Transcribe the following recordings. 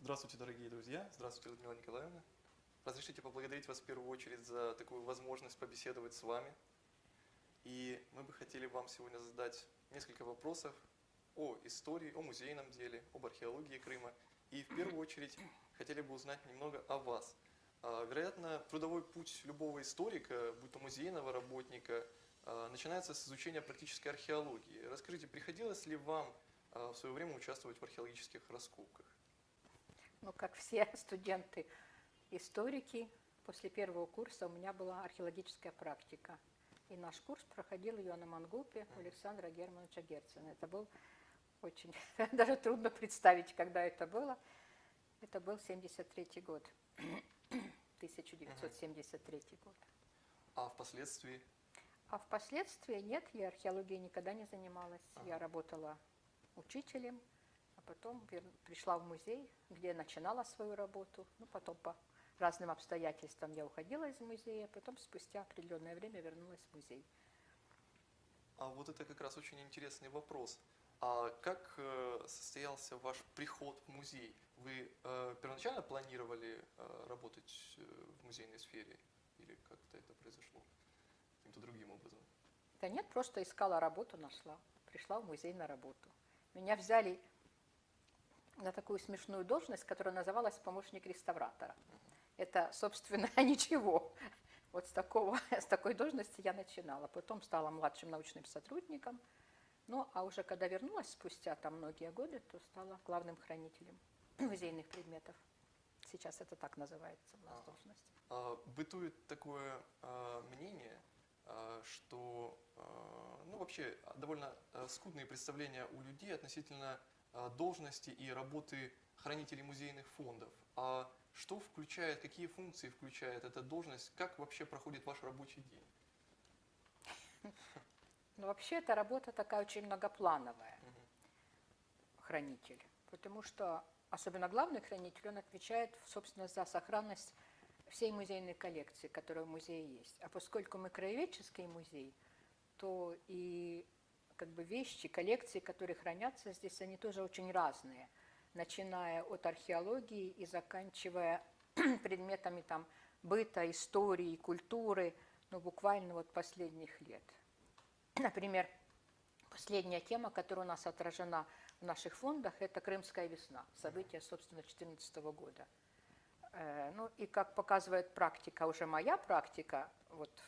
Здравствуйте, дорогие друзья! Здравствуйте, Людмила Николаевна! Разрешите поблагодарить вас в первую очередь за такую возможность побеседовать с вами. И мы бы хотели вам сегодня задать несколько вопросов о истории, о музейном деле, об археологии Крыма. И в первую очередь хотели бы узнать немного о вас. Вероятно, трудовой путь любого историка, будь то музейного работника, начинается с изучения практической археологии. Расскажите, приходилось ли вам в свое время участвовать в археологических раскопках? Ну, как все студенты-историки, после первого курса у меня была археологическая практика. И наш курс проходил ее на Мангупе у Александра Германовича Герцена. Это был очень, даже трудно представить, когда это было. Это был 73-й год, 1973 год. А впоследствии? А впоследствии нет, я археологией никогда не занималась. Я работала учителем, а потом пришла в музей, где начинала свою работу. Ну, потом по разным обстоятельствам я уходила из музея, потом спустя определенное время вернулась в музей. А вот это как раз очень интересный вопрос. А как состоялся ваш приход в музей? Вы первоначально планировали работать в музейной сфере? Или как-то это произошло каким-то другим образом? Да нет, просто искала работу, нашла. Пришла в музей на работу. Меня взяли на такую смешную должность, которая называлась помощник реставратора. Это, собственно, ничего. Вот с такой должности я начинала. Потом стала младшим научным сотрудником. Ну, а уже когда вернулась спустя там многие годы, то стала главным хранителем музейных предметов. Сейчас это так называется у нас должность. Бытует такое мнение, что ну, вообще довольно скудные представления у людей относительно должности и работы хранителей музейных фондов. А что включает, какие функции включает эта должность, как вообще проходит ваш рабочий день? Ну, вообще эта работа такая очень многоплановая, хранитель, потому что особенно главный хранитель, он отвечает, собственно, за сохранность всей музейной коллекции, которая в музее есть. А поскольку мы краеведческий музей, то и как бы вещи, коллекции, которые хранятся здесь, они тоже очень разные, начиная от археологии и заканчивая предметами там быта, истории, культуры, ну, буквально вот последних лет. Например, последняя тема, которая у нас отражена в наших фондах, это «Крымская весна», событие, собственно, 2014 года. Ну и как показывает практика, уже моя практика вот,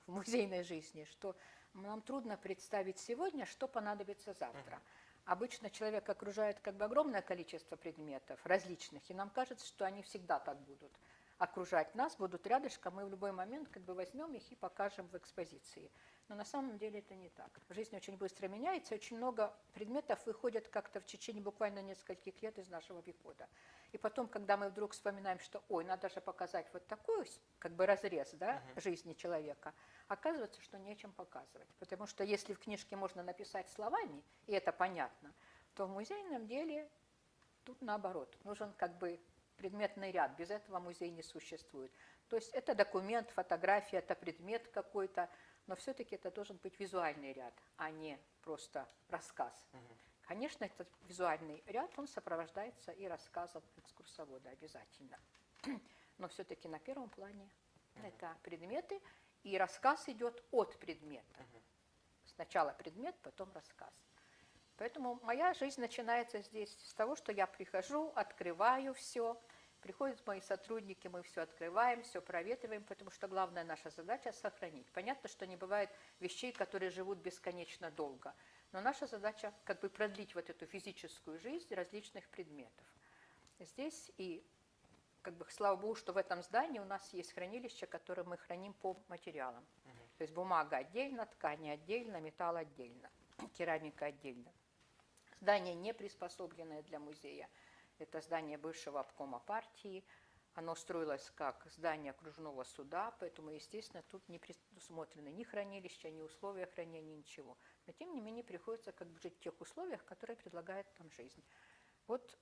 в музейной жизни, что нам трудно представить сегодня, что понадобится завтра. Обычно человек окружает как бы огромное количество предметов различных, и нам кажется, что они всегда так будут окружать нас, будут рядышком, мы в любой момент как бы возьмем их и покажем в экспозиции. Но на самом деле это не так. Жизнь очень быстро меняется, очень много предметов выходят как-то в течение буквально нескольких лет из нашего обихода. И потом, когда мы вдруг вспоминаем, что, ой, надо же показать вот такой как бы разрез, да, жизни человека, оказывается, что нечем показывать. Потому что если в книжке можно написать словами, и это понятно, то в музейном деле тут наоборот. Нужен как бы предметный ряд, без этого музей не существует. То есть это документ, фотография, это предмет какой-то, но все-таки это должен быть визуальный ряд, а не просто рассказ. Конечно, этот визуальный ряд, он сопровождается и рассказом экскурсовода обязательно. Но все-таки на первом плане это предметы, и рассказ идет от предмета. Сначала предмет, потом рассказ. Поэтому моя жизнь начинается здесь с того, что я прихожу, открываю все, приходят мои сотрудники, мы все открываем, все проветриваем, потому что главная наша задача – сохранить. Понятно, что не бывает вещей, которые живут бесконечно долго, но наша задача как бы продлить вот эту физическую жизнь различных предметов. Здесь и как бы слава богу, что в этом здании у нас есть хранилище, которое мы храним по материалам. То есть бумага отдельно, ткани отдельно, металл отдельно, керамика отдельно. Здание не приспособленное для музея. Это здание бывшего обкома партии. Оно строилось как здание окружного суда, поэтому, естественно, тут не предусмотрены ни хранилища, ни условия хранения, ничего. Но, тем не менее, приходится как бы жить в тех условиях, которые предлагает нам жизнь. Вот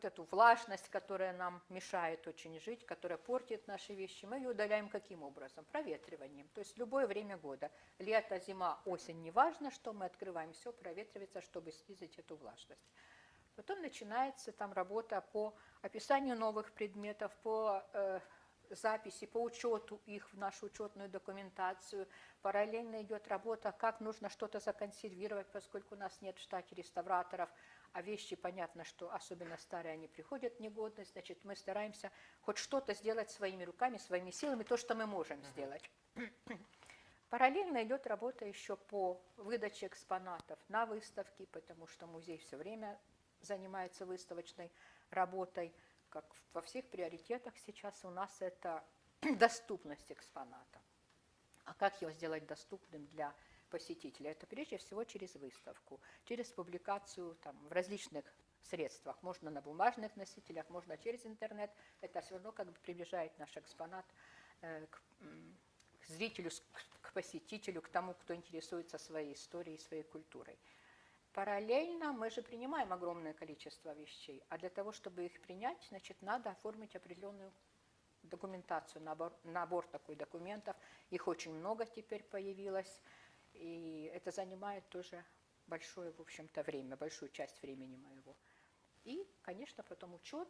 эту влажность, которая нам мешает очень жить, которая портит наши вещи, мы ее удаляем каким образом? Проветриванием. То есть любое время года. Лето, зима, осень, неважно, что мы открываем, все проветривается, чтобы снизить эту влажность. Потом начинается там работа по описанию новых предметов, по записи, по учету их в нашу учетную документацию. Параллельно идет работа, как нужно что-то законсервировать, поскольку у нас нет в штате реставраторов, а вещи, понятно, что особенно старые, они приходят в негодность, значит, мы стараемся хоть что-то сделать своими руками, своими силами, то, что мы можем сделать. Параллельно идет работа еще по выдаче экспонатов на выставки, потому что музей все время занимается выставочной работой. Как во всех приоритетах сейчас у нас это доступность экспоната. А как его сделать доступным для посетителя? Это прежде всего через выставку, через публикацию там, в различных средствах. Можно на бумажных носителях, можно через интернет. Это все равно как бы приближает наш экспонат к зрителю, к посетителю, к тому, кто интересуется своей историей, своей культурой. Параллельно мы же принимаем огромное количество вещей, а для того, чтобы их принять, значит, надо оформить определенную документацию, набор такой документов. Их очень много теперь появилось, и это занимает тоже большое, в общем-то, время, большую часть времени моего. И, конечно, потом учет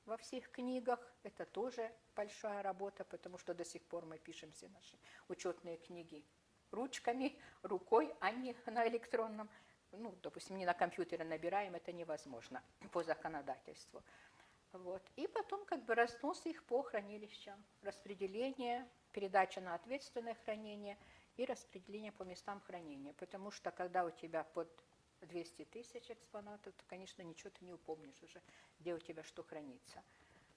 во всех книгах. Это тоже большая работа, потому что до сих пор мы пишем все наши учетные книги ручками, рукой, а не на электронном. Ну, допустим, не на компьютере набираем, это невозможно по законодательству. Вот. И потом как бы разнос их по хранилищам, распределение, передача на ответственное хранение и распределение по местам хранения. Потому что когда у тебя под 200 тысяч экспонатов, то, конечно, ничего ты не упомнишь уже, где у тебя что хранится.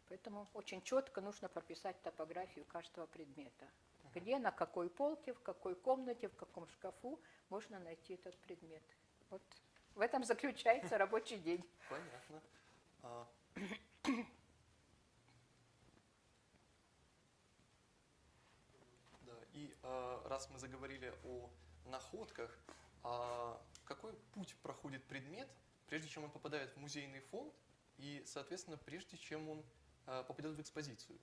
Поэтому очень четко нужно прописать топографию каждого предмета. Где, на какой полке, в какой комнате, в каком шкафу можно найти этот предмет. Вот в этом заключается рабочий день. Понятно. Да, и раз мы заговорили о находках, какой путь проходит предмет, прежде чем он попадает в музейный фонд и, соответственно, прежде чем он попадет в экспозицию?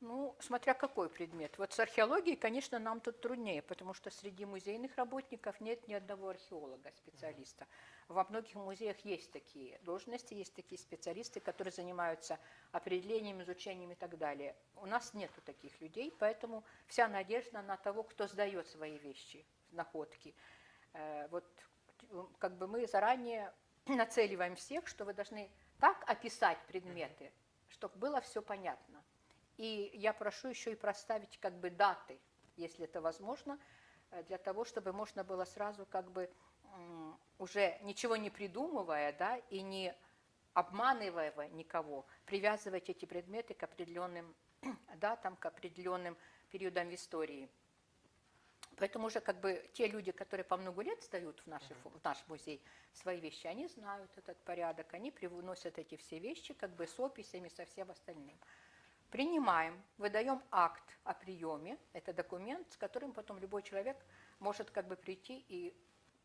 Ну, смотря какой предмет. Вот с археологией, конечно, нам тут труднее, потому что среди музейных работников нет ни одного археолога, специалиста. Во многих музеях есть такие должности, есть такие специалисты, которые занимаются определением, изучением и так далее. У нас нету таких людей, поэтому вся надежда на того, кто сдает свои вещи, находки. Вот как бы мы заранее нацеливаем всех, что вы должны так описать предметы, чтобы было все понятно. И я прошу еще и проставить как бы даты, если это возможно, для того, чтобы можно было сразу как бы уже ничего не придумывая, да, и не обманывая никого, привязывать эти предметы к определенным датам, к определенным периодам в истории. Поэтому уже как бы те люди, которые по много лет сдают в наш музей свои вещи, они знают этот порядок, они привносят эти все вещи как бы с описями, со всем остальным. Принимаем, выдаем акт о приеме, это документ, с которым потом любой человек может как бы прийти и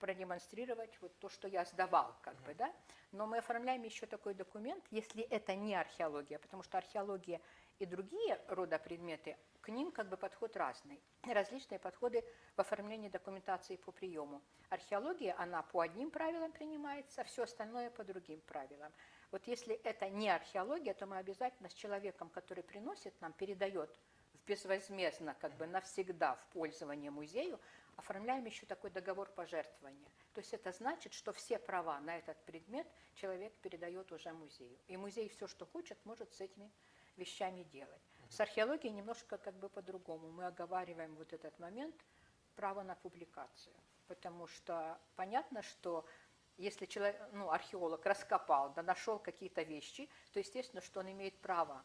продемонстрировать вот то, что я сдавал, как бы, да. Но мы оформляем еще такой документ, если это не археология, потому что археология и другие рода предметы, к ним как бы подход разный. Различные подходы в оформлении документации по приему. Археология, она по одним правилам принимается, все остальное по другим правилам. Вот если это не археология, то мы обязательно с человеком, который приносит нам, передает безвозмездно, как бы навсегда в пользование музею, оформляем еще такой договор пожертвования. То есть это значит, что все права на этот предмет человек передает уже музею. И музей все, что хочет, может с этими вещами делать. С археологией немножко как бы по-другому. Мы оговариваем вот этот момент права на публикацию. Потому что понятно, что если человек, археолог раскопал, да, нашел какие-то вещи, то естественно, что он имеет право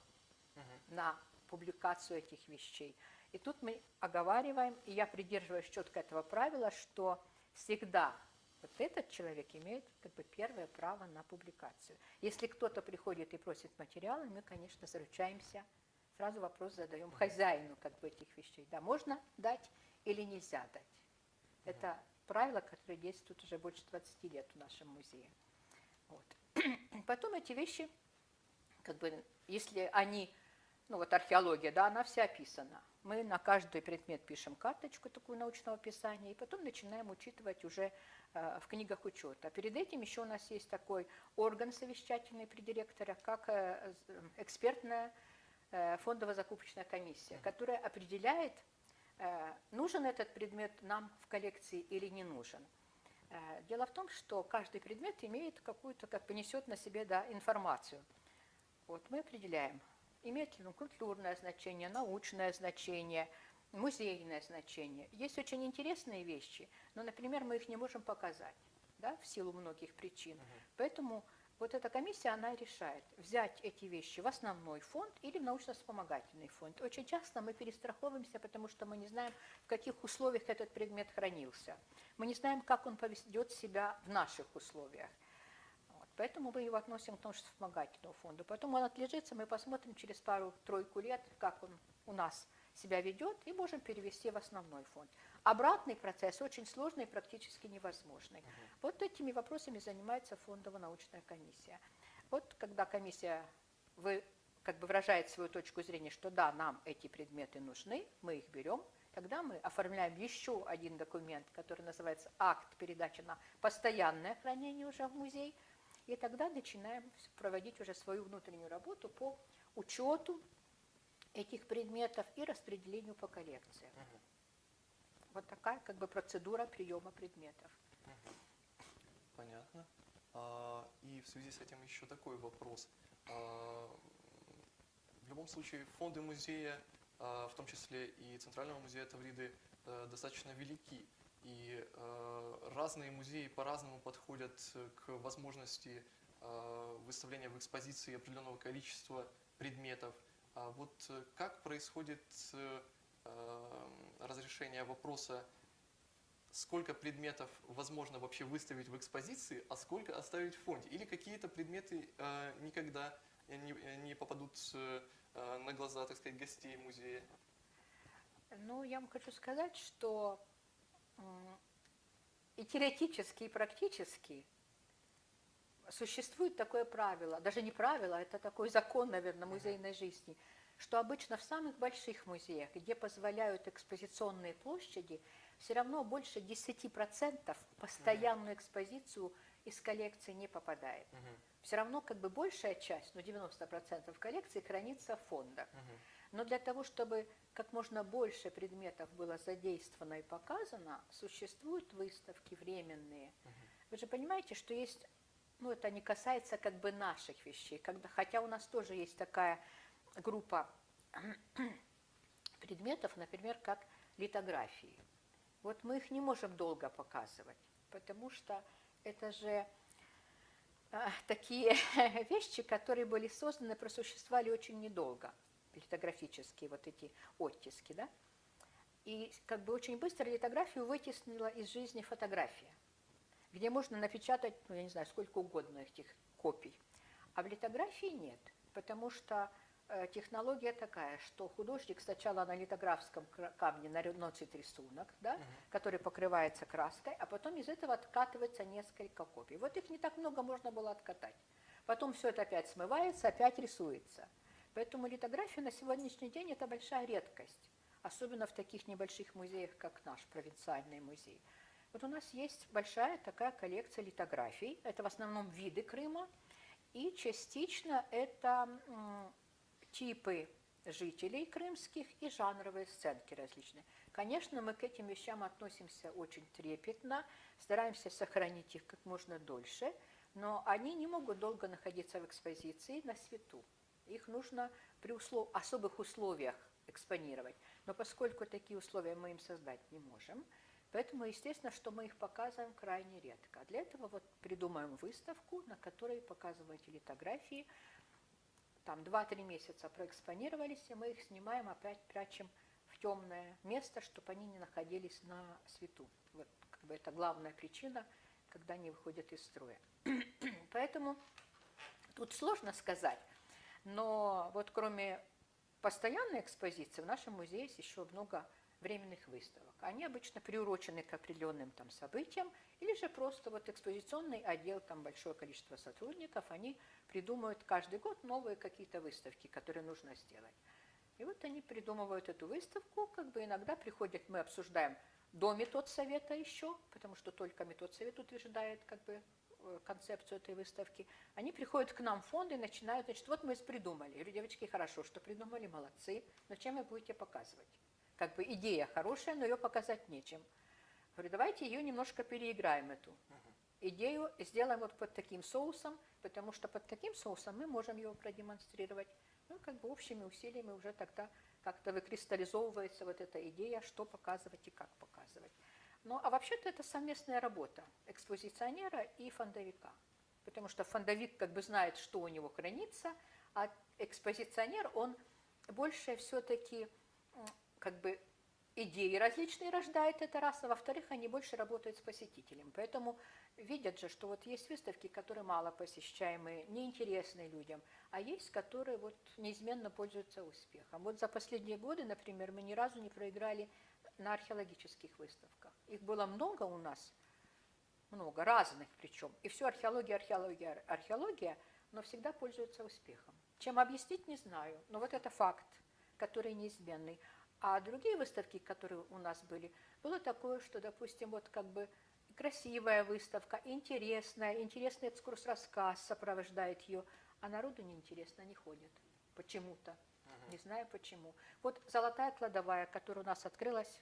на публикацию этих вещей. И тут мы оговариваем, и я придерживаюсь четко этого правила, что всегда вот этот человек имеет как бы первое право на публикацию. Если кто-то приходит и просит материалы, мы, конечно, заручаемся, сразу вопрос задаем хозяину как бы этих вещей. Да, можно дать или нельзя дать. Это правило, которое действует уже больше 20 лет в нашем музее. Вот. Потом эти вещи, как бы, если они, вот археология, да, она вся описана. Мы на каждый предмет пишем карточку такую научного описания, и потом начинаем учитывать уже в книгах учета. Перед этим еще у нас есть такой орган совещательный при директоре, как экспертная фондово-закупочная комиссия, которая определяет, нужен этот предмет нам в коллекции или не нужен. Дело в том, что каждый предмет имеет какую-то, как бы несет на себе, да, информацию. Вот мы определяем, имеет ли он культурное значение, научное значение, музейное значение. Есть очень интересные вещи, но, например, мы их не можем показать, да, в силу многих причин. Поэтому вот эта комиссия, она решает, взять эти вещи в основной фонд или в научно-вспомогательный фонд. Очень часто мы перестраховываемся, потому что мы не знаем, в каких условиях этот предмет хранился. Мы не знаем, как он поведет себя в наших условиях. Вот. Поэтому мы его относим к научно-вспомогательному фонду. Потом он отлежится, мы посмотрим через пару-тройку лет, как он у нас себя ведет, и можем перевести в основной фонд. Обратный процесс очень сложный и практически невозможный. Вот этими вопросами занимается фондово-научная комиссия. Вот когда комиссия как бы выражает свою точку зрения, что да, нам эти предметы нужны, мы их берем, тогда мы оформляем еще один документ, который называется акт передачи на постоянное хранение уже в музей, и тогда начинаем проводить уже свою внутреннюю работу по учету этих предметов и распределению по коллекциям. Вот такая как бы процедура приема предметов. Понятно. И в связи с этим еще такой вопрос. В любом случае фонды музея, в том числе и Центрального музея Тавриды, достаточно велики. И разные музеи по-разному подходят к возможности выставления в экспозиции определенного количества предметов. Вот как происходит разрешение вопроса, сколько предметов возможно вообще выставить в экспозиции, а сколько оставить в фонде? Или какие-то предметы никогда не попадут на глаза, так сказать, гостей музея? Ну, я вам хочу сказать, что и теоретически, и практически существует такое правило, даже не правило, это такой закон, наверное, музейной жизни, что обычно в самых больших музеях, где позволяют экспозиционные площади, все равно больше 10% постоянную экспозицию из коллекции не попадает. Все равно как бы большая часть, ну 90% коллекции хранится в фондах. Но для того, чтобы как можно больше предметов было задействовано и показано, существуют выставки временные. Вы же понимаете, что есть, ну это не касается как бы наших вещей, хотя у нас тоже есть такая группа предметов, например, как литографии. Вот мы их не можем долго показывать, потому что это же такие вещи, которые были созданы, просуществовали очень недолго, литографические вот эти оттиски, да? И как бы очень быстро литографию вытеснила из жизни фотография, где можно напечатать, ну я не знаю, сколько угодно этих копий. А в литографии нет, потому что технология такая, что художник сначала на литографском камне наносит рисунок, да, который покрывается краской, а потом из этого откатывается несколько копий. Вот их не так много можно было откатать. Потом все это опять смывается, опять рисуется. Поэтому литография на сегодняшний день – это большая редкость, особенно в таких небольших музеях, как наш провинциальный музей. Вот у нас есть большая такая коллекция литографий, это в основном виды Крыма, и частично это типы жителей крымских и жанровые сценки различные. Конечно, мы к этим вещам относимся очень трепетно, стараемся сохранить их как можно дольше, но они не могут долго находиться в экспозиции на свету. Их нужно при особых условиях экспонировать. Но поскольку такие условия мы им создать не можем, поэтому, естественно, что мы их показываем крайне редко. Для этого вот придумаем выставку, на которой показываем эти литографии. Там 2-3 месяца проэкспонировались, и мы их снимаем, опять прячем в темное место, чтобы они не находились на свету. Вот как бы это главная причина, когда они выходят из строя. Поэтому тут сложно сказать, но вот кроме постоянной экспозиции в нашем музее есть еще много временных выставок. Они обычно приурочены к определенным там событиям, или же просто вот экспозиционный отдел, там большое количество сотрудников, они придумывают каждый год новые какие-то выставки, которые нужно сделать. И вот они придумывают эту выставку, как бы иногда приходят, мы обсуждаем до методсовета еще, потому что только методсовет утверждает как бы концепцию этой выставки. Они приходят к нам в фонд и начинают, значит, вот мы придумали. Я говорю, девочки, хорошо, что придумали, молодцы, но чем вы будете показывать? Как бы идея хорошая, но ее показать нечем. Говорю, давайте ее немножко переиграем, эту идею, и сделаем вот под таким соусом, потому что под таким соусом мы можем его продемонстрировать. Ну, как бы общими усилиями уже тогда как-то выкристаллизовывается вот эта идея, что показывать и как показывать. Ну, а вообще-то это совместная работа экспозиционера и фондовика. Потому что фондовик как бы знает, что у него хранится, а экспозиционер, он больше все-таки как бы идеи различные рождает, это раз, а во-вторых, они больше работают с посетителем. Поэтому видят же, что вот есть выставки, которые мало посещаемые, неинтересные людям, а есть, которые вот неизменно пользуются успехом. Вот за последние годы, например, мы ни разу не проиграли на археологических выставках. Их было много у нас, много, разных причем. И все археология, археология, археология, но всегда пользуются успехом. Чем объяснить, не знаю, но вот это факт, который неизменный. А другие выставки, которые у нас были, было такое, что, допустим, вот как бы красивая выставка, интересный экскурс-рассказ сопровождает ее, а народу неинтересно, не ходят почему-то. Не знаю почему. Вот «Золотая кладовая», которая у нас открылась,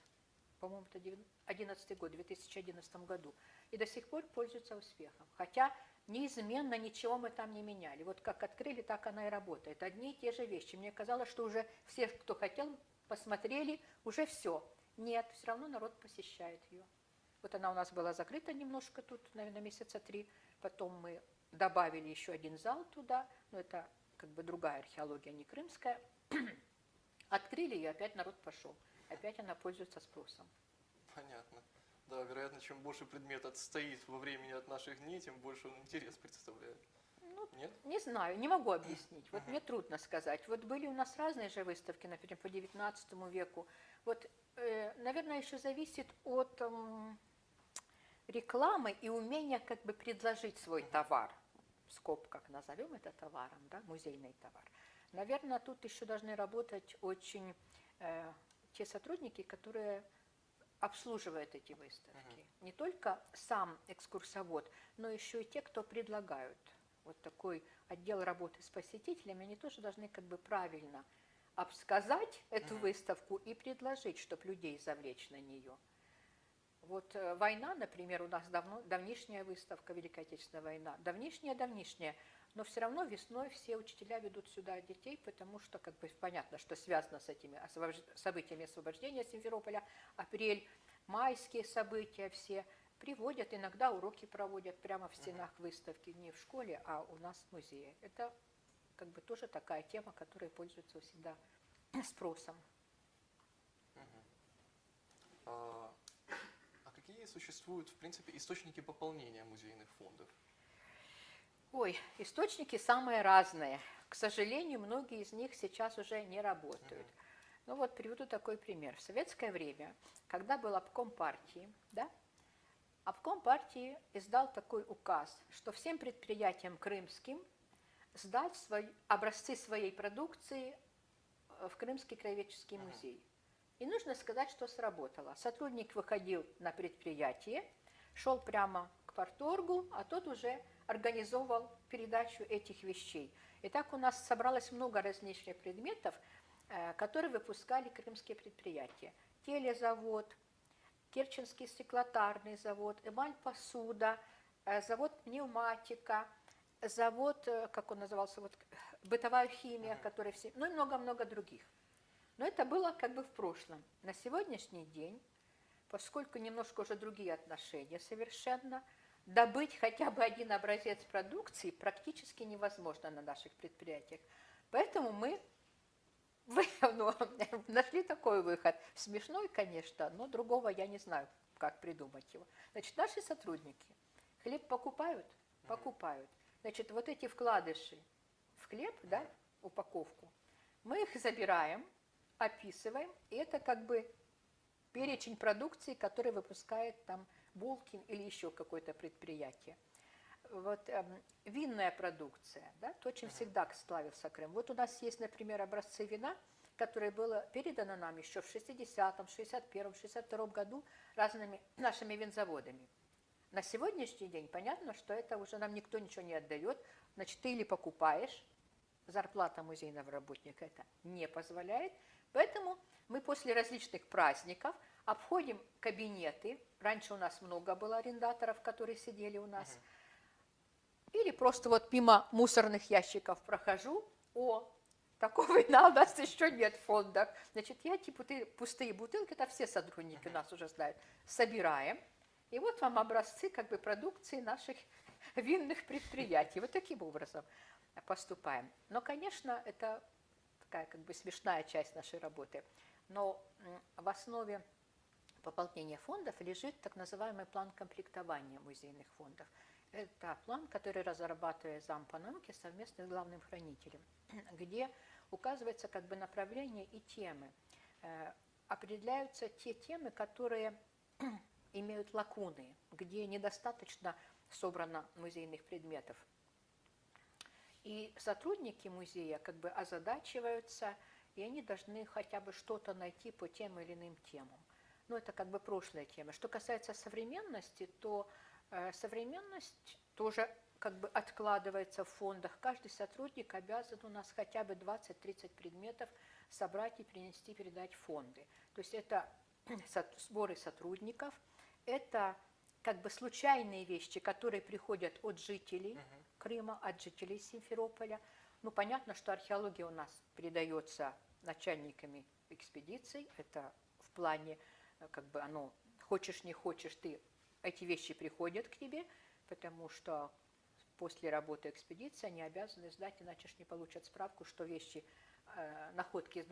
по-моему, это 2011 год, в 2011 году, и до сих пор пользуется успехом. Хотя неизменно ничего мы там не меняли. Вот как открыли, так она и работает. Одни и те же вещи. Мне казалось, что уже все, кто хотел, посмотрели, уже все. Нет, все равно народ посещает ее. Вот она у нас была закрыта немножко тут, наверное, месяца 3. Потом мы добавили еще один зал туда, но это как бы другая археология, не крымская. Открыли ее, опять народ пошел. Опять она пользуется спросом. Понятно. Да, вероятно, чем больше предмет отстоит во времени от наших дней, тем больше он интерес представляет. Ну, нет? Не знаю, не могу объяснить. Вот мне трудно сказать. Вот были у нас разные же выставки, например, по 19 веку. Вот, наверное, еще зависит от рекламы и умения как бы предложить свой товар. В скобках назовем это товаром, да, музейный товар. Наверное, тут еще должны работать очень те сотрудники, которые обслуживают эти выставки. Не только сам экскурсовод, но еще и те, кто предлагают. Вот такой отдел работы с посетителями, они тоже должны как бы правильно обсказать эту выставку и предложить, чтобы людей завлечь на нее. Вот война, например, у нас давнишняя выставка, Великая Отечественная война, давнишняя, но все равно весной все учителя ведут сюда детей, потому что как бы понятно, что связано с этими событиями освобождения Симферополя, апрель, майские события все. Приводят, иногда уроки проводят прямо в стенах выставки, не в школе, а у нас в музее. Это как бы тоже такая тема, которая пользуется всегда спросом. А какие существуют, в принципе, источники пополнения музейных фондов? Ой, источники самые разные. К сожалению, многие из них сейчас уже не работают. Ну вот приведу такой пример. В советское время, когда был обком партии, да, обком партии издал такой указ, что всем предприятиям крымским сдать образцы своей продукции в Крымский краеведческий музей. И нужно сказать, что сработало. Сотрудник выходил на предприятие, шел прямо к парторгу, а тот уже организовал передачу этих вещей. И так у нас собралось много различных предметов, которые выпускали крымские предприятия. Телезавод, Керченский стеклотарный завод, эмаль-посуда, завод пневматика, завод, как он назывался, вот, бытовая химия, который все, ну и много-много других. Но это было как бы в прошлом. На сегодняшний день, поскольку немножко уже другие отношения совершенно, добыть хотя бы один образец продукции практически невозможно на наших предприятиях. Поэтому мы нашли такой выход. Смешной, конечно, но другого я не знаю, как придумать его. Значит, наши сотрудники хлеб покупают? Покупают. Значит, вот эти вкладыши в хлеб, да, упаковку, мы их забираем, описываем, и это как бы перечень продукции, который выпускает там Булкин или еще какое-то предприятие. Вот винная продукция, да, то, чем всегда славился Крым. Вот у нас есть, например, образцы вина, которое было передано нам еще в 60-м, 61-м, 62-м году разными нашими винзаводами. На сегодняшний день понятно, что это уже нам никто ничего не отдает. Значит, ты или покупаешь, зарплата музейного работника это не позволяет. Поэтому мы после различных праздников обходим кабинеты. Раньше у нас много было арендаторов, которые сидели у нас. Или просто вот мимо мусорных ящиков прохожу. О, такого вина у нас еще нет в фондах. Значит, я эти пустые бутылки, это все сотрудники у нас уже знают, собираем. И вот вам образцы как бы продукции наших винных предприятий. Вот таким образом поступаем. Но, конечно, это такая как бы смешная часть нашей работы. Но в основе пополнения фондов лежит так называемый план комплектования музейных фондов. Это план, который разрабатывает зам по науке совместно с главным хранителем, где указывается как бы направление и темы. Определяются те темы, которые имеют лакуны, где недостаточно собрано музейных предметов. И сотрудники музея как бы озадачиваются, и они должны хотя бы что-то найти по тем или иным темам. Но это как бы прошлая тема. Что касается современности, то современность тоже как бы откладывается в фондах. Каждый сотрудник обязан у нас хотя бы 20-30 предметов собрать и принести, передать в фонды. То есть это сборы сотрудников, это как бы случайные вещи, которые приходят от жителей Крыма, от жителей Симферополя. Ну, понятно, что археология у нас передается начальниками экспедиций. Это в плане, как бы оно, хочешь не хочешь, эти вещи приходят к тебе, потому что после работы экспедиции они обязаны сдать, иначе не получат справку, что вещи, находки,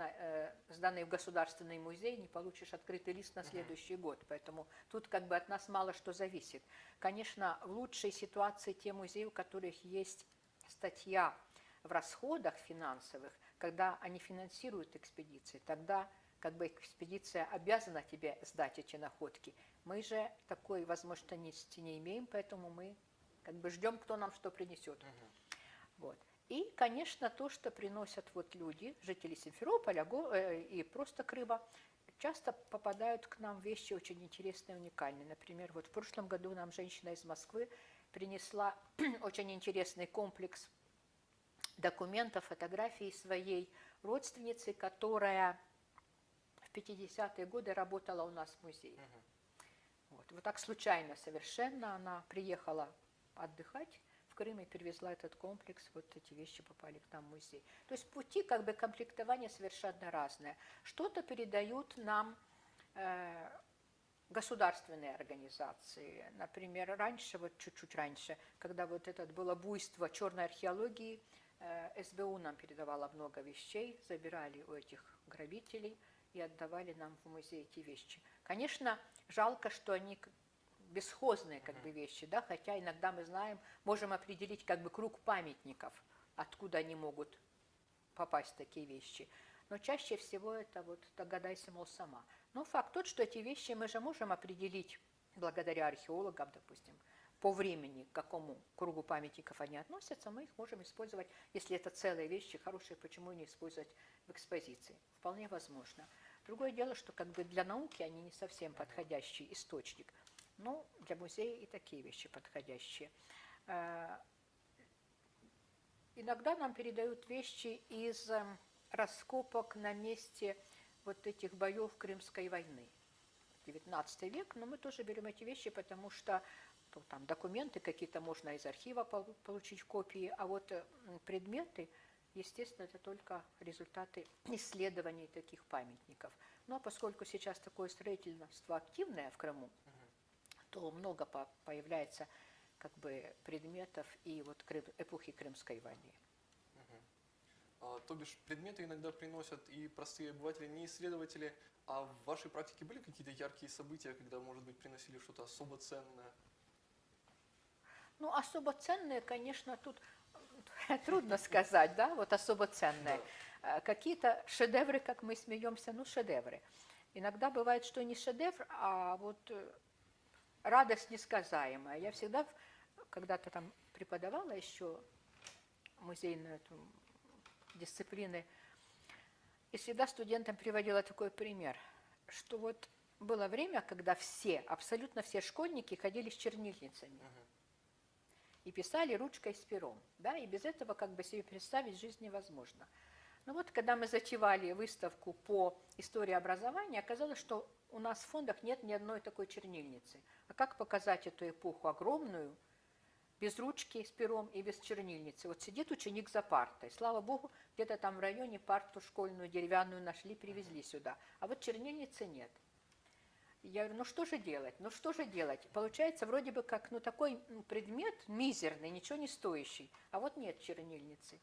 сданные в государственный музей, не получишь открытый лист на следующий год. Поэтому тут как бы от нас мало что зависит. Конечно, в лучшей ситуации те музеи, у которых есть статья в расходах финансовых, когда они финансируют экспедиции, тогда как бы экспедиция обязана тебе сдать эти находки. Мы же такой возможности не имеем, поэтому мы как бы ждем, кто нам что принесет. Вот. И, конечно, то, что приносят вот люди, жители Симферополя и просто Крыма, часто попадают к нам вещи очень интересные, уникальные. Например, вот в прошлом году нам женщина из Москвы принесла очень интересный комплекс документов, фотографий своей родственницы, которая в 50-е годы работала у нас в музее. Вот так случайно совершенно она приехала отдыхать в Крым и перевезла этот комплекс, вот эти вещи попали к нам в музей. То есть пути как бы комплектования совершенно разные. Что-то передают нам государственные организации. Например, раньше, вот чуть-чуть раньше, когда вот это было буйство черной археологии, СБУ нам передавала много вещей, забирали у этих грабителей и отдавали нам в музей эти вещи. Конечно, жалко, что они бесхозные как бы вещи, да, хотя иногда мы знаем, можем определить как бы круг памятников, откуда они могут попасть такие вещи. Но чаще всего это вот догадайся, мол, сама. Но факт тот, что эти вещи мы же можем определить благодаря археологам, допустим, по времени, к какому кругу памятников они относятся, мы их можем использовать, если это целые вещи хорошие, почему не использовать в экспозиции? Вполне возможно. Другое дело, что как бы для науки они не совсем подходящий источник. Но для музея и такие вещи подходящие. Иногда нам передают вещи из раскопок на месте вот этих боев Крымской войны. 19 век, но мы тоже берем эти вещи, потому что там документы какие-то можно из архива получить копии, а вот предметы, естественно, это только результаты исследований таких памятников. Ну а поскольку сейчас такое строительство активное в Крыму, то много появляется как бы предметов и вот эпохи Крымской войны. То бишь предметы иногда приносят и простые обыватели, не исследователи. А в вашей практике были какие-то яркие события, когда, может быть, приносили что-то особо ценное? Ну, особо ценные, конечно, тут трудно сказать, да, вот особо ценные. Да. Какие-то шедевры, как мы смеемся, ну, шедевры. Иногда бывает, что не шедевр, а вот радость несказаемая. Я всегда, когда-то там преподавала еще музейную дисциплины, И всегда студентам приводила такой пример, что вот было время, когда все, абсолютно все школьники ходили с чернильницами и писали ручкой с пером, да, и без этого как бы себе представить жизнь невозможно. Но вот когда мы затевали выставку по истории образования, оказалось, что у нас в фондах нет ни одной такой чернильницы. А как показать эту эпоху огромную, без ручки с пером и без чернильницы? Вот сидит ученик за партой. Слава богу, где-то там в районе парту школьную деревянную нашли, привезли сюда. А вот чернильницы нет. Я говорю, ну что же делать? Ну что же делать? Получается вроде бы как такой предмет мизерный, ничего не стоящий. А вот нет чернильницы.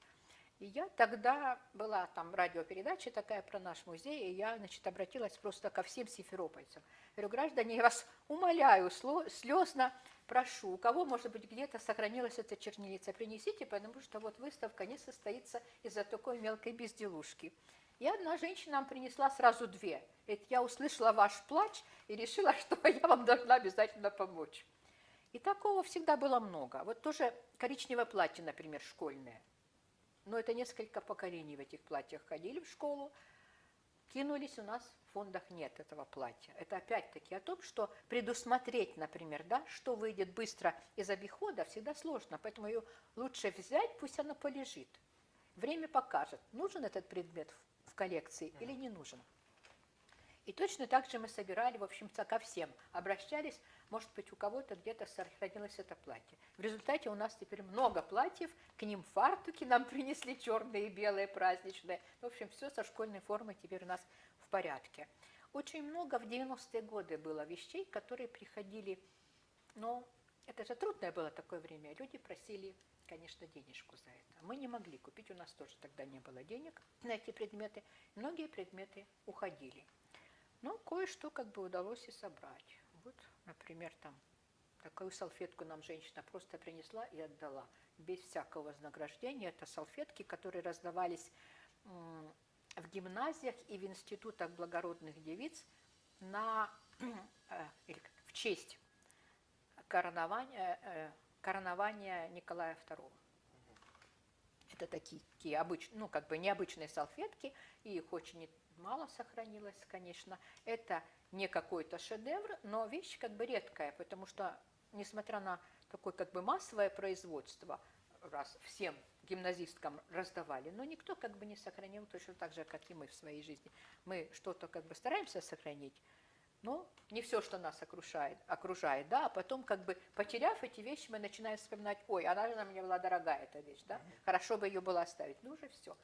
И я тогда, была там радиопередача такая про наш музей, и я, значит, обратилась просто ко всем симферопольцам. Говорю, граждане, я вас умоляю, слезно прошу, у кого, может быть, где-то сохранилась эта чернильница, принесите, потому что вот выставка не состоится из-за такой мелкой безделушки. И одна женщина нам принесла сразу две. Это я услышала ваш плач и решила, что я вам должна обязательно помочь. И такого всегда было много. Вот тоже коричневое платье, например, школьное. Но это несколько поколений в этих платьях ходили в школу, кинулись, у нас в фондах нет этого платья. Это опять-таки о том, что предусмотреть, например, да, что выйдет быстро из обихода, всегда сложно, поэтому ее лучше взять, пусть она полежит. Время покажет, нужен этот предмет в коллекции или не нужен. И точно так же мы собирали, в общем-то, ко всем. Обращались, может быть, у кого-то где-то сохранилось это платье. В результате у нас теперь много платьев, к ним фартуки нам принесли черные и белые, праздничные. В общем, все со школьной формой теперь у нас в порядке. Очень много в 90-е годы было вещей, которые приходили, но это же трудное было такое время. Люди просили, конечно, денежку за это. Мы не могли купить, у нас тоже тогда не было денег на эти предметы. Многие предметы уходили. Но кое-что как бы удалось и собрать. Вот, например, там такую салфетку нам женщина просто принесла и отдала. Без всякого вознаграждения. Это салфетки, которые раздавались в гимназиях и в институтах благородных девиц в честь коронования Николая II. Это такие обычные, как бы необычные салфетки, и их очень мало сохранилось, конечно. Это не какой-то шедевр, но вещь как бы редкая, потому что, несмотря на такое как бы массовое производство, раз всем гимназисткам раздавали, но никто как бы не сохранил точно так же, как и мы в своей жизни. Мы что-то как бы стараемся сохранить, но не все, что нас окружает, да, а потом как бы потеряв эти вещи, мы начинаем вспоминать, ой, она же мне была дорогая, эта вещь, да, хорошо бы ее было оставить, ну уже все.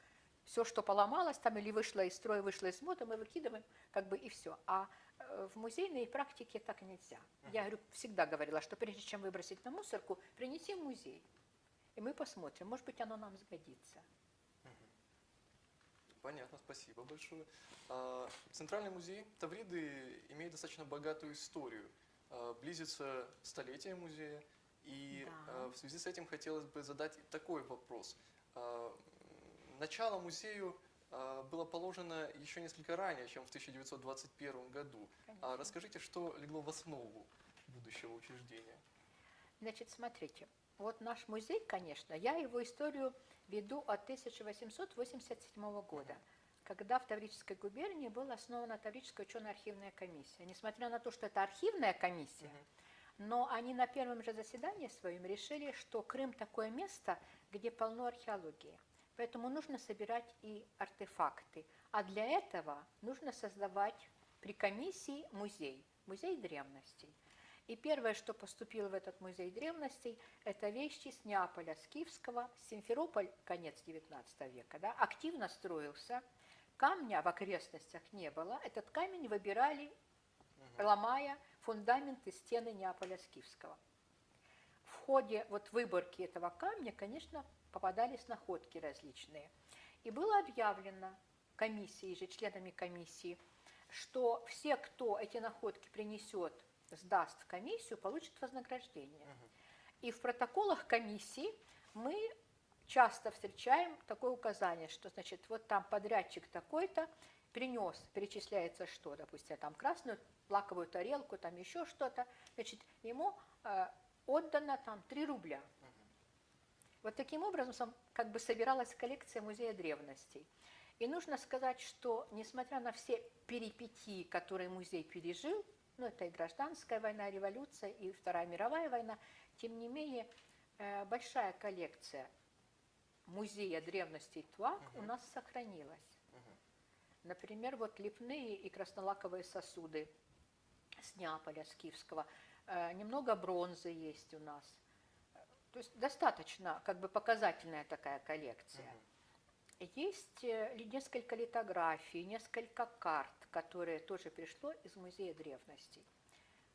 Все, что поломалось там или вышло из строя, вышло из моды, мы выкидываем, как бы и все. А в музейной практике так нельзя. Я всегда говорила, что прежде чем выбросить на мусорку, принеси в музей. И мы посмотрим, может быть, оно нам сгодится. Понятно, спасибо большое. Центральный музей Тавриды имеет достаточно богатую историю. Близится столетие музея, и в связи с этим хотелось бы задать такой вопрос. Начало музею было положено еще несколько ранее, чем в 1921 году. Расскажите, что легло в основу будущего учреждения? Значит, смотрите, вот наш музей, конечно, я его историю веду от 1887 года, когда в Таврической губернии была основана Таврическая учено-архивная комиссия. Несмотря на то, что это архивная комиссия, но они на первом же заседании своем решили, что Крым такое место, где полно археологии. Поэтому нужно собирать и артефакты. А для этого нужно создавать при комиссии музей древностей. И первое, что поступило в этот музей древностей, это вещи с Неаполя, с Киевского. Симферополь, конец XIX века, да, активно строился. Камня в окрестностях не было. Этот камень выбирали, ломая фундаменты стены Неаполя, с Киевского. В ходе вот выборки этого камня, конечно, попадались находки различные. И было объявлено комиссией же, членами комиссии, что все, кто эти находки принесет, сдаст в комиссию, получит вознаграждение. И в протоколах комиссии мы часто встречаем такое указание, что, значит, вот там подрядчик такой-то принес, перечисляется что, допустим, там красную лаковую тарелку, там еще что-то, значит, ему отдано там 3 рубля. Вот таким образом как бы собиралась коллекция музея древностей. И нужно сказать, что несмотря на все перипетии, которые музей пережил, ну это и гражданская война, и революция, и Вторая мировая война, тем не менее большая коллекция музея древностей ТУАК у нас сохранилась. Например, вот лепные и краснолаковые сосуды с Неаполя, с Киевского, немного бронзы есть у нас. То есть достаточно как бы показательная такая коллекция. Есть несколько литографий, несколько карт, которые тоже пришло из музея древностей.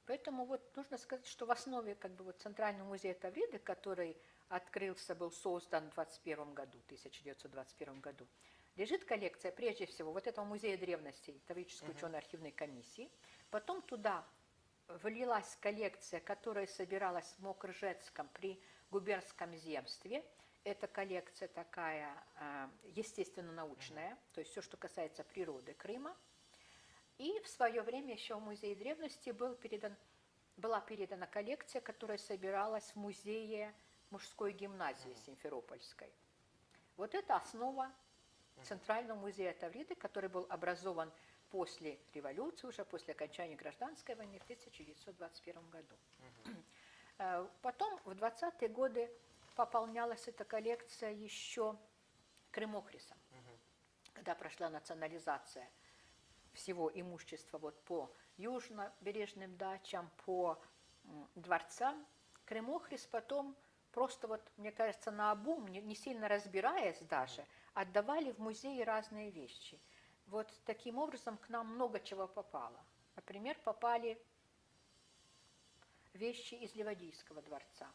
Поэтому вот нужно сказать, что в основе как бы вот Центрального музея Тавриды, который открылся, был создан в 1921 году, лежит коллекция, прежде всего, вот этого музея древностей Таврической учено-архивной комиссии. Потом туда влилась коллекция, которая собиралась в Мокржецком при губернском земстве. Это коллекция такая естественно-научная, то есть все, что касается природы Крыма. И в свое время еще в музее древности была передана коллекция, которая собиралась в музее мужской гимназии Симферопольской. Вот это основа Центрального музея Тавриды, который был образован после революции, уже после окончания гражданской войны в 1921 году. Потом в 20-е годы пополнялась эта коллекция еще Крымохрисом, когда прошла национализация всего имущества вот по южнобережным дачам, по дворцам. Крымохрис потом просто вот, мне кажется, наобум, не сильно разбираясь даже, отдавали в музеи разные вещи. Вот таким образом к нам много чего попало. Например, попали вещи из Ливадийского дворца,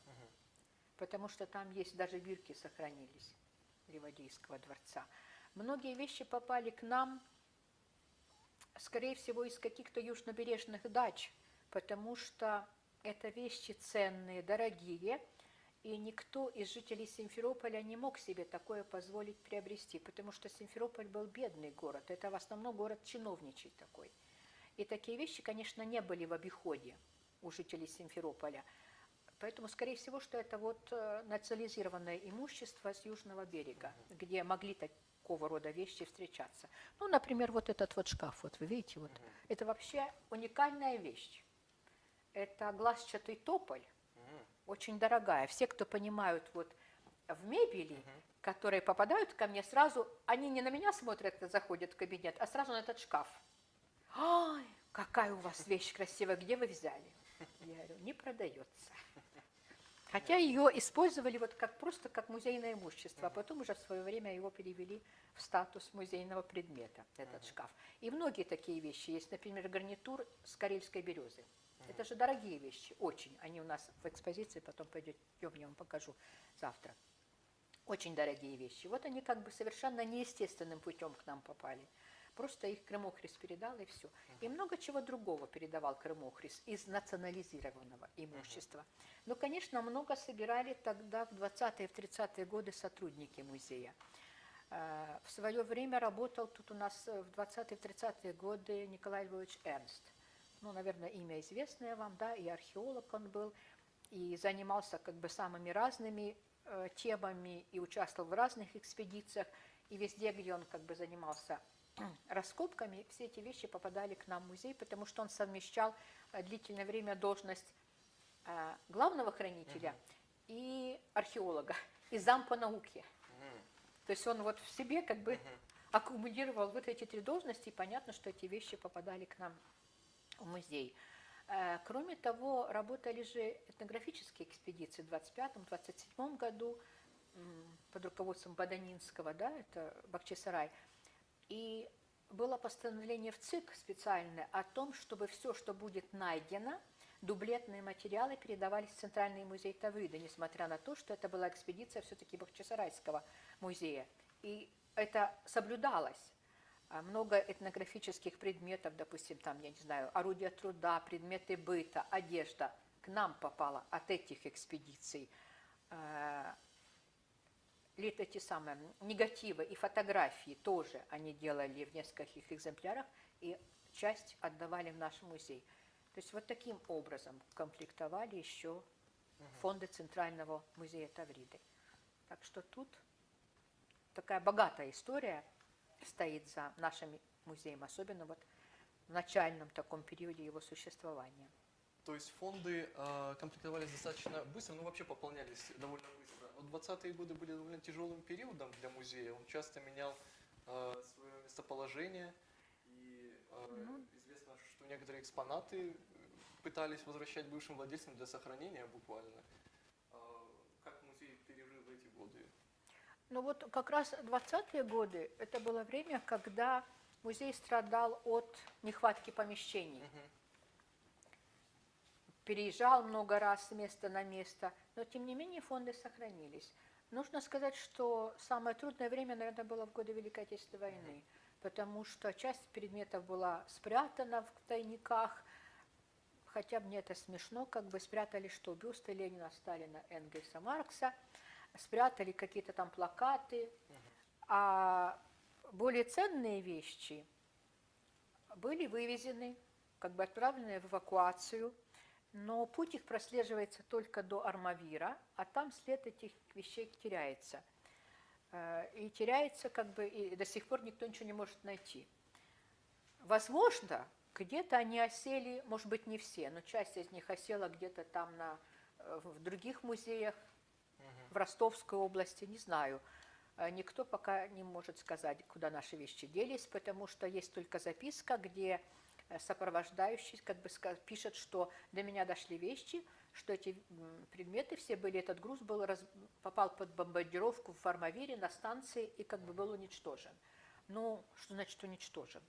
потому что там есть даже бирки сохранились Ливадийского дворца. Многие вещи попали к нам, скорее всего, из каких-то южнобережных дач, потому что это вещи ценные, дорогие, и никто из жителей Симферополя не мог себе такое позволить приобрести, потому что Симферополь был бедный город, это в основном город чиновничий такой. И такие вещи, конечно, не были в обиходе у жителей Симферополя. Поэтому, скорее всего, что это вот национализированное имущество с южного берега, где могли такого рода вещи встречаться. Ну, например, вот этот вот шкаф, вот вы видите, вот, это вообще уникальная вещь. Это глазчатый тополь, очень дорогая. Все, кто понимают вот в мебели, которые попадают ко мне, сразу, они не на меня смотрят, когда заходят в кабинет, а сразу на этот шкаф. Ай, какая у вас вещь красивая, где вы взяли? Я говорю, не продается. Хотя ее использовали вот как, просто как музейное имущество, а потом уже в свое время его перевели в статус музейного предмета, этот шкаф. И многие такие вещи есть, например, гарнитур с карельской березы. Это же дорогие вещи, очень. Они у нас в экспозиции, потом пойдем, я вам покажу завтра. Очень дорогие вещи. Вот они как бы совершенно неестественным путем к нам попали. Просто их Крымохрис передал, и все. И много чего другого передавал Крымохрис из национализированного имущества. Но, конечно, много собирали тогда в 20-е, в 30-е годы сотрудники музея. В свое время работал тут у нас в 20-е, в 30-е годы Николай Львович Эрнст. Ну, наверное, имя известное вам, да, и археолог он был, и занимался как бы самыми разными темами, и участвовал в разных экспедициях, и везде, где он как бы занимался раскопками, все эти вещи попадали к нам в музей, потому что он совмещал длительное время должность главного хранителя и археолога, и зам по науке. То есть он вот в себе как бы аккумулировал вот эти три должности, и понятно, что эти вещи попадали к нам в музей. Кроме того, работали же этнографические экспедиции в 25-27 году под руководством Баданинского, да, это Бахчисарай. И было постановление в ЦИК специальное о том, чтобы все, что будет найдено, дублетные материалы передавались в Центральный музей Тавриды, несмотря на то, что это была экспедиция все-таки Бахчисарайского музея. И это соблюдалось. Много этнографических предметов, допустим, там, я не знаю, орудия труда, предметы быта, одежда к нам попала от этих экспедиций. Эти самые негативы и фотографии тоже они делали в нескольких экземплярах и часть отдавали в наш музей. То есть вот таким образом комплектовали еще фонды Центрального музея Тавриды. Так что тут такая богатая история стоит за нашим музеем, особенно вот в начальном таком периоде его существования. То есть фонды комплектовались достаточно быстро, ну вообще пополнялись довольно быстро. Но 20-е годы были довольно тяжелым периодом для музея. Он часто менял свое местоположение. И известно, что некоторые экспонаты пытались возвращать бывшим владельцам для сохранения буквально. Как музей пережил эти годы? Ну вот как раз 20-е годы, это было время, когда музей страдал от нехватки помещений. Переезжал много раз с места на место, но тем не менее фонды сохранились. Нужно сказать, что самое трудное время, наверное, было в годы Великой Отечественной войны, потому что часть предметов была спрятана в тайниках, хотя мне это смешно, как бы спрятали что, бюсты Ленина, Сталина, Энгельса, Маркса, спрятали какие-то там плакаты, а более ценные вещи были вывезены, как бы отправлены в эвакуацию, но путь их прослеживается только до Армавира, а там след этих вещей теряется. И теряется, как бы, и до сих пор никто ничего не может найти. Возможно, где-то они осели, может быть, не все, но часть из них осела где-то там в других музеях, в Ростовской области, не знаю. Никто пока не может сказать, куда наши вещи делись, потому что есть только записка, где сопровождающий как бы пишет, что до меня дошли вещи, что эти предметы все были, этот груз попал под бомбардировку в Армавире на станции и как бы был уничтожен. Ну, что значит уничтожен?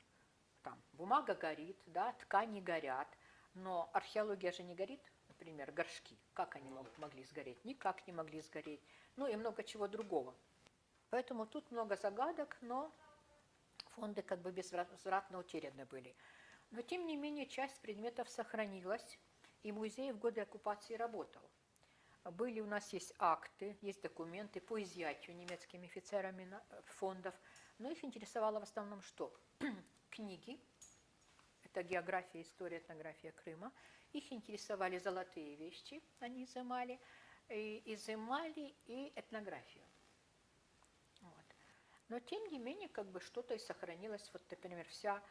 Там бумага горит, да, ткани горят, но археология же не горит, например, горшки. Как они могли сгореть? Никак не могли сгореть. Ну и много чего другого. Поэтому тут много загадок, но фонды как бы безвозвратно утеряны были. Но, тем не менее, часть предметов сохранилась, и музей в годы оккупации работал. У нас есть акты, есть документы по изъятию немецкими офицерами фондов, но их интересовало в основном что? Книги, это география, история, этнография Крыма, их интересовали золотые вещи, они изымали и этнографию. Вот. Но, тем не менее, как бы что-то и сохранилось, вот, например, вся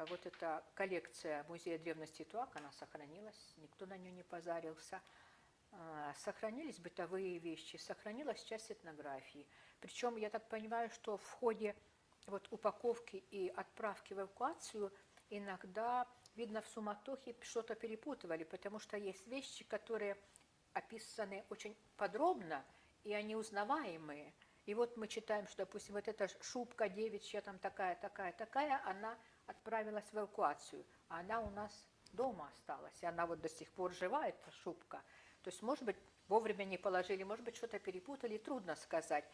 вот эта коллекция Музея древности Туак, она сохранилась, никто на нее не позарился. Сохранились бытовые вещи, сохранилась часть этнографии. Причем, я так понимаю, что в ходе вот упаковки и отправки в эвакуацию иногда, видно, в суматохе что-то перепутывали, потому что есть вещи, которые описаны очень подробно, и они узнаваемые. И вот мы читаем, что, допустим, вот эта шубка девичья, там такая, она отправилась в эвакуацию, а она у нас дома осталась, и она вот до сих пор жива, эта шубка. То есть, может быть, вовремя не положили, может быть, что-то перепутали, трудно сказать.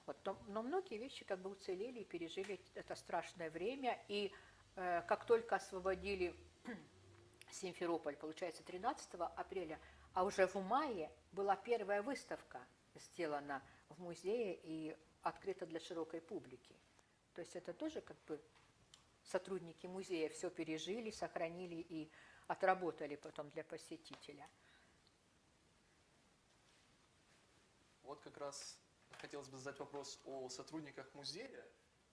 Вот, но многие вещи как бы уцелели и пережили это страшное время, и как только освободили Симферополь, получается, 13 апреля, а уже в мае была первая выставка сделана в музее и открыта для широкой публики. То есть это тоже как бы сотрудники музея все пережили, сохранили и отработали потом для посетителя. Вот как раз хотелось бы задать вопрос о сотрудниках музея.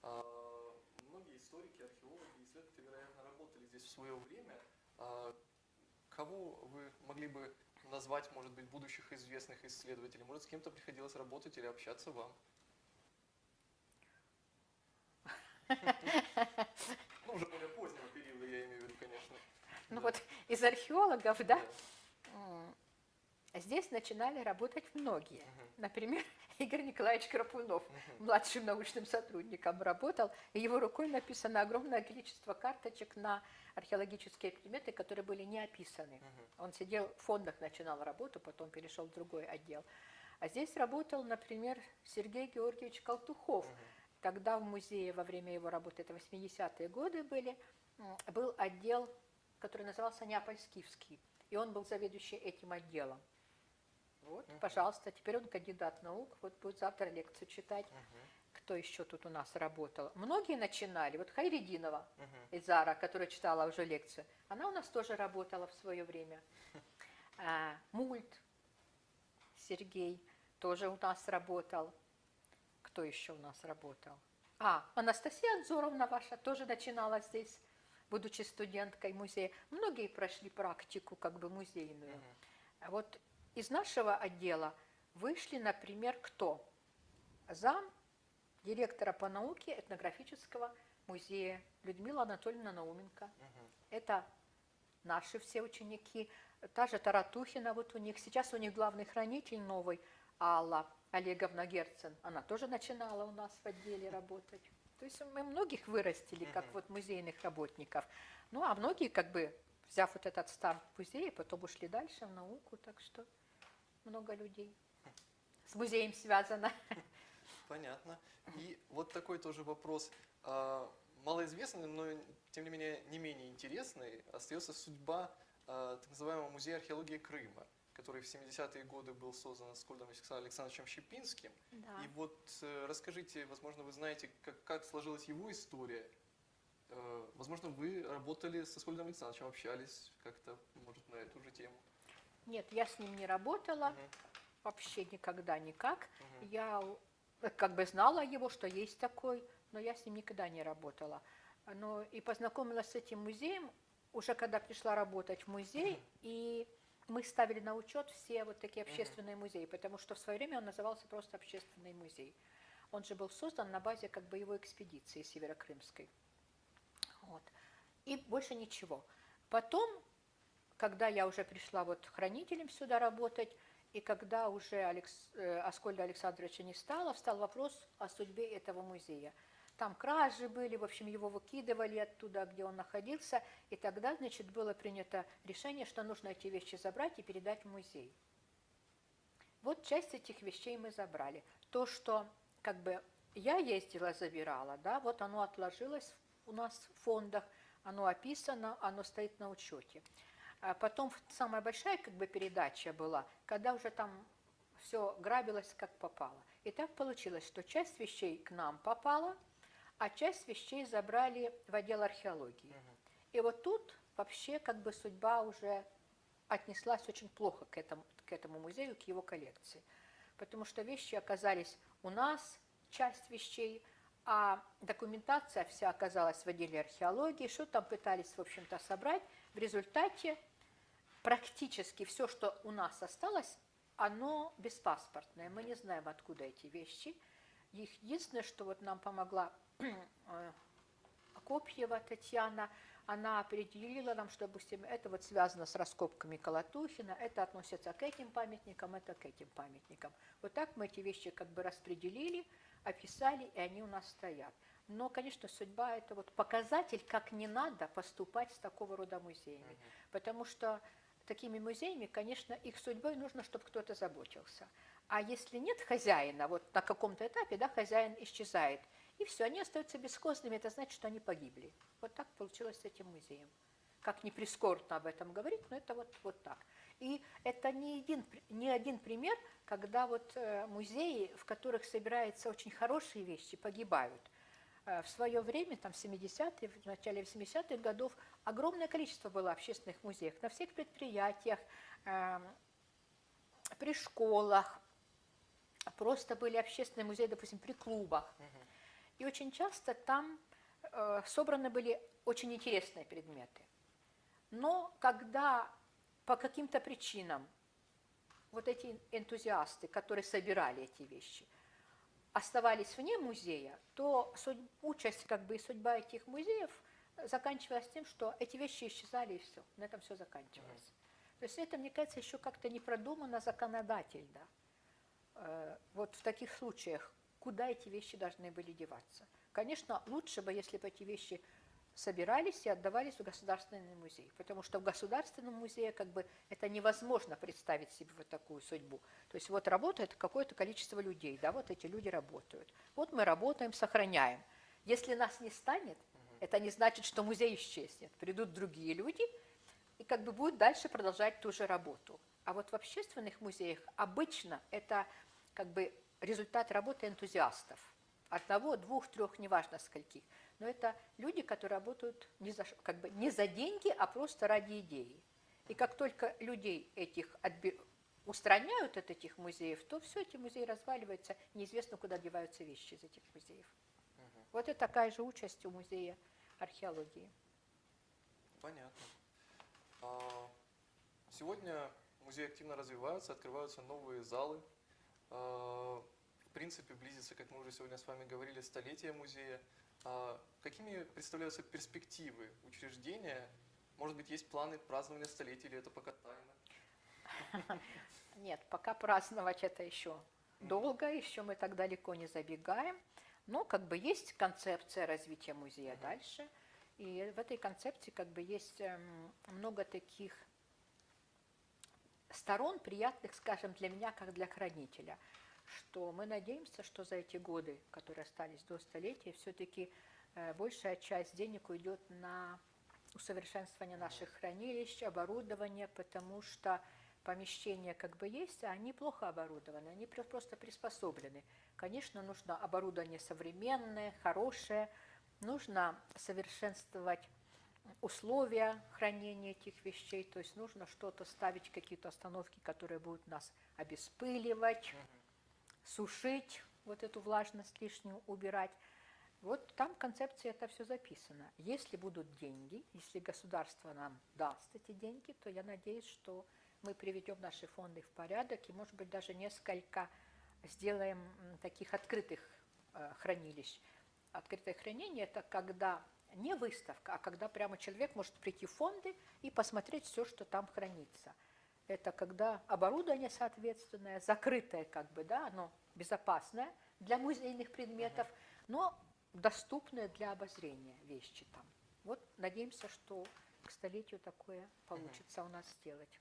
Многие историки, археологи, исследователи, вероятно, работали здесь в свое время. Кого вы могли бы назвать, может быть, будущих известных исследователей? Может, с кем-то приходилось работать или общаться вам? Ну, уже более позднего периода, я имею в виду, конечно. Ну вот из археологов, да, здесь начинали работать многие. Например, Игорь Николаевич Крапунов, младшим научным сотрудником, работал, и его рукой написано огромное количество карточек на археологические предметы, которые были не описаны. Он сидел в фондах, начинал работу, потом перешел в другой отдел. А здесь работал, например, Сергей Георгиевич Колтухов. Тогда в музее во время его работы, это 80-е годы были, был отдел, который назывался Неаполь-Скифский, и он был заведующий этим отделом. Вот, пожалуйста, теперь он кандидат наук, вот будет завтра лекцию читать. Кто еще тут у нас работал? Многие начинали, вот Хайрединова Изара, которая читала уже лекцию, она у нас тоже работала в свое время. Мульт Сергей тоже у нас работал. Кто еще у нас работал? Анастасия Анзоровна ваша тоже начинала здесь, будучи студенткой музея. Многие прошли практику как бы музейную. Вот из нашего отдела вышли, например, кто? Зам директора по науке этнографического музея Людмила Анатольевна Науменко. Это наши все ученики. Та же Таратухина, вот у них. Сейчас у них главный хранитель новый, Алла Олеговна Герцен. Она тоже начинала у нас в отделе работать. То есть мы многих вырастили, как вот музейных работников. Ну, а многие, как бы, взяв вот этот старт в музее, потом ушли дальше в науку. Так что много людей с музеем связано. Понятно. И вот такой тоже вопрос. Малоизвестный, но тем не менее не менее интересный, остается судьба так называемого музея археологии Крыма, который в 70-е годы был создан Аскольдом Александровичем Щепинским. Да. И вот расскажите, возможно, вы знаете, как сложилась его история. Возможно, вы работали с Аскольдом Александровичем, общались как-то, может, на эту же тему. Нет, я с ним не работала, вообще никогда никак. Я как бы знала его, что есть такой, но я с ним никогда не работала. Но и познакомилась с этим музеем уже когда пришла работать в музей, и мы ставили на учет все вот такие общественные музеи, потому что в свое время он назывался просто общественный музей. Он же был создан на базе как бы его экспедиции северокрымской. Вот. И больше ничего. Потом, когда я уже пришла вот хранителем сюда работать, и когда уже Аскольда Александровича не стало, встал вопрос о судьбе этого музея. Там кражи были, в общем, его выкидывали оттуда, где он находился, и тогда, значит, было принято решение, что нужно эти вещи забрать и передать в музей. Вот часть этих вещей мы забрали. То, что как бы я ездила, забирала, да, вот оно отложилось у нас в фондах, оно описано, оно стоит на учете. А потом самая большая как бы передача была, когда уже там все грабилось как попало. И так получилось, что часть вещей к нам попала, а часть вещей забрали в отдел археологии. И вот тут вообще как бы судьба уже отнеслась очень плохо к этому музею, к его коллекции. Потому что вещи оказались у нас, часть вещей, а документация вся оказалась в отделе археологии, что там пытались, в общем-то, собрать. В результате практически все, что у нас осталось, оно беспаспортное. Мы не знаем, откуда эти вещи. Единственное, что вот нам помогла Копьева Татьяна, она определила нам, что, допустим, это вот связано с раскопками Колотухина, это относится к этим памятникам, это к этим памятникам. Вот так мы эти вещи как бы распределили, описали, и они у нас стоят. Но, конечно, судьба – это вот показатель, как не надо поступать с такого рода музеями. Потому что такими музеями, конечно, их судьбой нужно, чтобы кто-то заботился. А если нет хозяина, вот на каком-то этапе, да, хозяин исчезает, и все, они остаются бесхозными, это значит, что они погибли. Вот так получилось с этим музеем. Как ни прискорбно об этом говорить, но это вот так. И это не один пример, когда вот музеи, в которых собираются очень хорошие вещи, погибают. В свое время, там, в 70-е, в начале 80-х годов, огромное количество было общественных музеев на всех предприятиях, при школах, просто были общественные музеи, допустим, при клубах. И очень часто там собраны были очень интересные предметы. Но когда по каким-то причинам вот эти энтузиасты, которые собирали эти вещи, оставались вне музея, то участь как бы и судьба этих музеев заканчивалась тем, что эти вещи исчезали, и все, на этом все заканчивалось. То есть это, мне кажется, еще как-то не продумано законодательно. Вот в таких случаях, куда эти вещи должны были деваться. Конечно, лучше бы, если бы эти вещи собирались и отдавались в государственный музей, потому что в государственном музее как бы это невозможно представить себе вот такую судьбу. То есть вот работает какое-то количество людей, да, вот эти люди работают. Вот мы работаем, сохраняем. Если нас не станет, это не значит, что музей исчезнет. Придут другие люди и как бы будут дальше продолжать ту же работу. А вот в общественных музеях обычно это как бы результат работы энтузиастов. Одного, двух, трех, неважно скольких. Но это люди, которые работают как бы не за деньги, а просто ради идеи. И как только людей этих устраняют от этих музеев, то все, эти музеи разваливаются, неизвестно, куда деваются вещи из этих музеев. Вот и такая же участь у музея археологии. Понятно. Сегодня музеи активно развиваются, открываются новые залы. В принципе, близится, как мы уже сегодня с вами говорили, столетие музея. Какими представляются перспективы учреждения? Может быть, есть планы празднования столетия, или это пока тайна? Нет, пока праздновать это еще долго, еще мы так далеко не забегаем. Но как бы есть концепция развития музея дальше. И в этой концепции как бы есть много таких сторон, приятных, скажем, для меня, как для хранителя, что мы надеемся, что за эти годы, которые остались до столетия, все-таки большая часть денег уйдет на усовершенствование наших хранилищ, оборудования, потому что помещения как бы есть, а они плохо оборудованы, они просто приспособлены. Конечно, нужно оборудование современное, хорошее, нужно совершенствовать условия хранения этих вещей, то есть нужно что-то ставить, какие-то остановки, которые будут нас обеспыливать, сушить, вот эту влажность лишнюю убирать. Вот там в концепции это все записано. Если будут деньги, если государство нам даст эти деньги, то я надеюсь, что мы приведем наши фонды в порядок и, может быть, даже несколько сделаем таких открытых хранилищ. Открытое хранение – это когда не выставка, а когда прямо человек может прийти в фонды и посмотреть все, что там хранится. Это когда оборудование соответственное, закрытое как бы, да, оно безопасное для музейных предметов, но доступное для обозрения вещи там. Вот надеемся, что к столетию такое получится у нас сделать.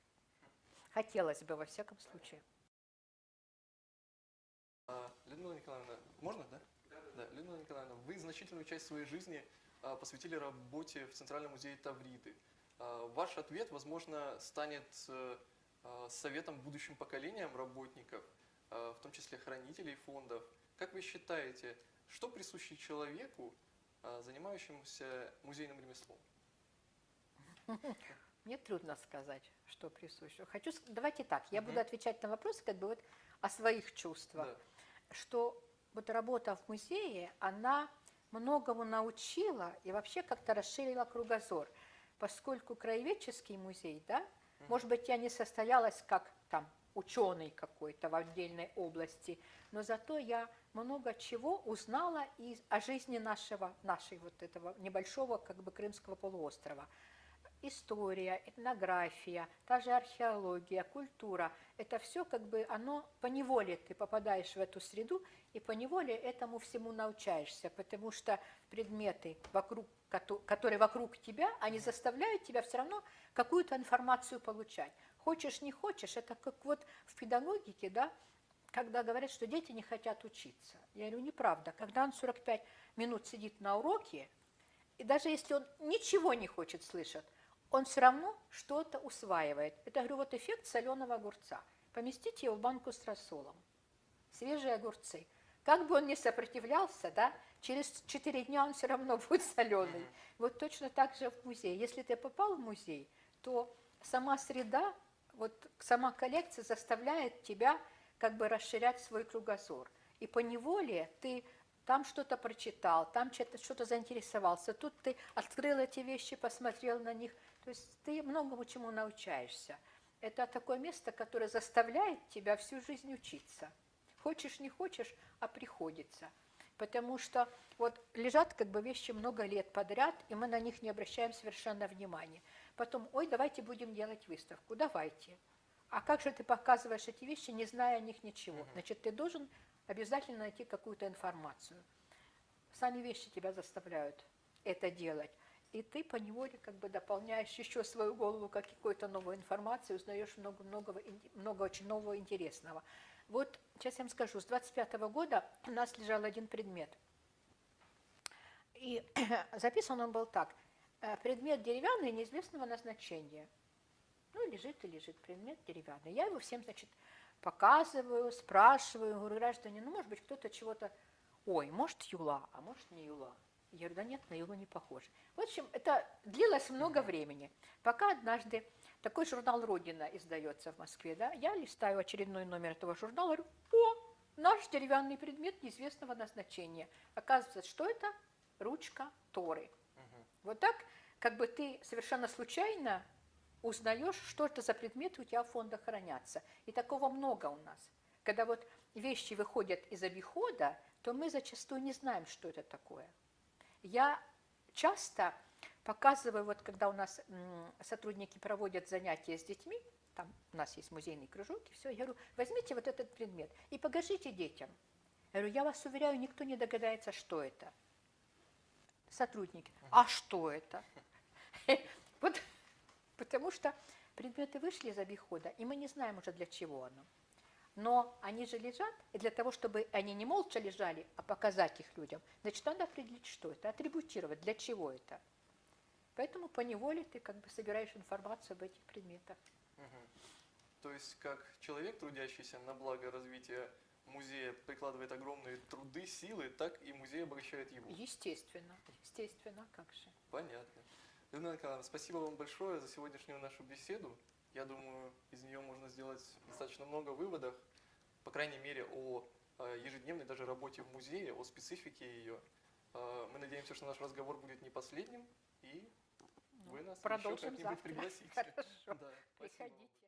Хотелось бы, во всяком случае. Людмила Николаевна, можно, да? Да, Людмила Николаевна, вы значительную часть своей жизни посвятили работе в Центральном музее Тавриды. Ваш ответ, возможно, станет советом будущим поколениям работников, в том числе хранителей фондов. Как вы считаете, что присуще человеку, занимающемуся музейным ремеслом? Мне трудно сказать, что присуще. Давайте так, я буду отвечать на вопрос как бы вот о своих чувствах. Да. Что вот работа в музее, она многому научила и вообще как-то расширила кругозор. Поскольку краеведческий музей, да, может быть, я не состоялась как там ученый какой-то в отдельной области, но зато я много чего узнала о жизни нашего вот этого небольшого как бы Крымского полуострова. История, этнография, та же археология, культура – это все как бы оно поневоле ты попадаешь в эту среду и поневоле этому всему научаешься, потому что предметы, которые вокруг тебя, они заставляют тебя все равно какую-то информацию получать. Хочешь, не хочешь, это как вот в педагогике, да, когда говорят, что дети не хотят учиться. Я говорю, неправда. Когда он 45 минут сидит на уроке, и даже если он ничего не хочет слышать, он все равно что-то усваивает. Это, говорю, вот эффект соленого огурца. Поместите его в банку с рассолом. Свежие огурцы. Как бы он ни сопротивлялся, да, через 4 дня он все равно будет соленый. Вот точно так же в музее. Если ты попал в музей, то сама среда, вот сама коллекция заставляет тебя как бы расширять свой кругозор. И поневоле ты там что-то прочитал, там что-то заинтересовался, тут ты открыл эти вещи, посмотрел на них. То есть ты многому чему научаешься. Это такое место, которое заставляет тебя всю жизнь учиться. Хочешь, не хочешь, а приходится. Потому что вот лежат как бы вещи много лет подряд, и мы на них не обращаем совершенно внимания. Потом, ой, давайте будем делать выставку, давайте. А как же ты показываешь эти вещи, не зная о них ничего? Значит, ты должен обязательно найти какую-то информацию. Сами вещи тебя заставляют это делать. И ты поневоле как бы дополняешь еще свою голову какой-то новой информацией, узнаешь много очень нового интересного. Вот сейчас я вам скажу, с 25-го года у нас лежал один предмет. И записан он был так. Предмет деревянный неизвестного назначения. Ну, лежит и лежит предмет деревянный. Я его всем, значит, показываю, спрашиваю, говорю, граждане, ну, может быть, кто-то чего-то... Ой, может, юла, а может, не юла. Я говорю, да нет, на юлу не похоже. В общем, это длилось много времени, пока однажды такой журнал «Родина» издается в Москве, да, я листаю очередной номер этого журнала, говорю, о, наш деревянный предмет неизвестного назначения. Оказывается, что это? Ручка Торы. Мгм. Вот так, как бы ты совершенно случайно узнаешь, что это за предметы у тебя в фондах хранятся. И такого много у нас. Когда вот вещи выходят из обихода, то мы зачастую не знаем, что это такое. Я часто показываю, вот когда у нас сотрудники проводят занятия с детьми, там у нас есть музейный кружок, и все, я говорю, возьмите вот этот предмет и покажите детям. Я говорю, я вас уверяю, никто не догадается, что это. Сотрудники, а что это? Вот потому что предметы вышли из обихода, и мы не знаем уже, для чего оно. Но они же лежат, и для того, чтобы они не молча лежали, а показать их людям, значит, надо определить, что это, атрибутировать, для чего это. Поэтому поневоле ты как бы собираешь информацию об этих предметах. Мгм. То есть, как человек, трудящийся на благо развития музея, прикладывает огромные труды, силы, так и музей обогащает его. Естественно, естественно, как же. Понятно. Людмила Николаевна, спасибо вам большое за сегодняшнюю нашу беседу. Я думаю, из нее можно сделать достаточно много выводов, по крайней мере, о ежедневной даже работе в музее, о специфике ее. Мы надеемся, что наш разговор будет не последним, и вы нас еще Продолжим как-нибудь завтра. пригласите. Хорошо, Да, спасибо вам. приходите.